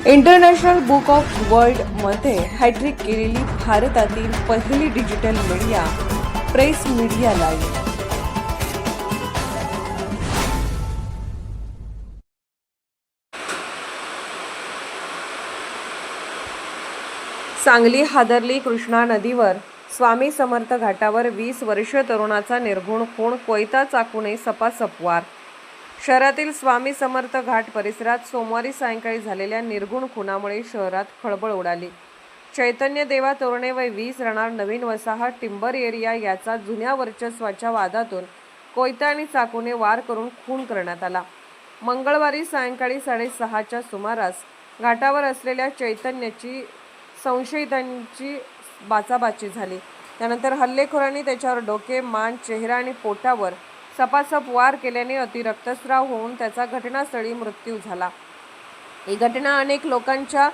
International book of वर्ल्डमध्ये hat trick केलेली भारतातील पहिली digital media press media live. Sangli हादरली कृष्णा नदीवर स्वामी समर्थ घाटावर 20 वर्षीय तरुणाचा निर्घुण खून, कोयता चाकूने सपासप वार. शहरातील स्वामी समर्थ घाट परिसरात सोमवारी सायंकाळी झालेल्या निर्घुण खुनामुळे शहरात खळबळ उडाली. चैतन्य देवा तोरणे वय 20 राहणार नवीन वसाहत टिंबर एरिया याचा जुन्या वर्चस्वाच्या वादातून कोयता आणि चाकूने वार करून खून करण्यात आला. मंगळवारी सायंकाळी 6:30च्या सुमारास घाटावर असलेल्या चैतन्याची संशयितांची बाचाबाची झाली. त्यानंतर हल्लेखोरांनी त्याच्यावर डोके, मान, चेहरा आणि पोटावर सपासप वार केल्याने अतिरक्तस्राव होऊन त्याचा घटनास्थळी मृत्यू झाला. ही घटना अनेक लोकांच्या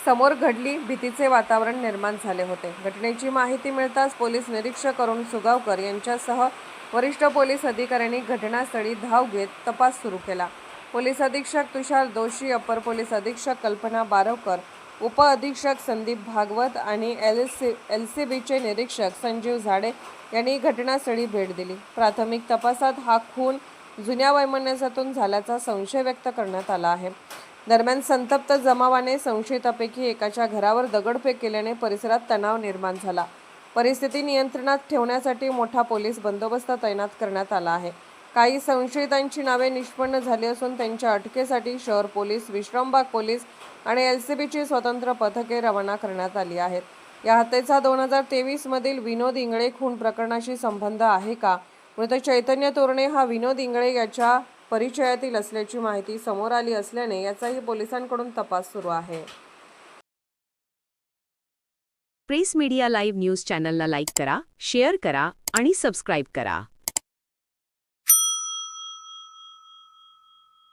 समोर घडली. भीतीचे वातावरण निर्माण झाले होते. घटनेची माहिती मिळताच पोलीस निरीक्षक अरुण सुगावकर यांच्यासह वरिष्ठ पोलीस अधिकाऱ्यांनी घटनास्थळी धाव घेत तपास सुरू केला. पोलीस अधीक्षक तुषार दोशी, अपर पोलीस अधीक्षक कल्पना बारवकर, उप अधीक्षक संदीप भागवत आणि एलसीबीचे निरीक्षक संजीव झाडे यांनी घटनास्थळी भेट दिली. प्राथमिक तपासात हा खून जुन्या वैमनस्यातून झाल्याचा संशय व्यक्त करण्यात आला आहे. दरम्यान संतप्त जमावाने संशयितांपैकी एकाच्या घरावर दगडफेक केल्याने परिसरात तणाव निर्माण झाला. परिस्थिती नियंत्रणात ठेवण्यासाठी मोठा पोलीस बंदोबस्त तैनात करण्यात आला आहे. काही संशयितांची नावे निष्पन्न झाली असून त्यांच्या अटकेसाठी शहर पोलीस, विश्रामबाग पोलीस आणि एलसीबीची स्वतंत्र पथके रवाना करण्यात आली आहेत. या हत्येचा 2023 मधील विनोद इंगळे खून प्रकरणाशी संबंध आहे का? मृत चैतन्य तोरणे हा विनोद इंगळे याच्या परिचयातील असल्याची माहिती समोर आली असल्याने याचाही पोलिसांकडून तपास सुरू आहे. प्रेस मीडिया लाईव्ह न्यूज चॅनलला लाईक करा, शेअर करा आणि सबस्क्राईब करा.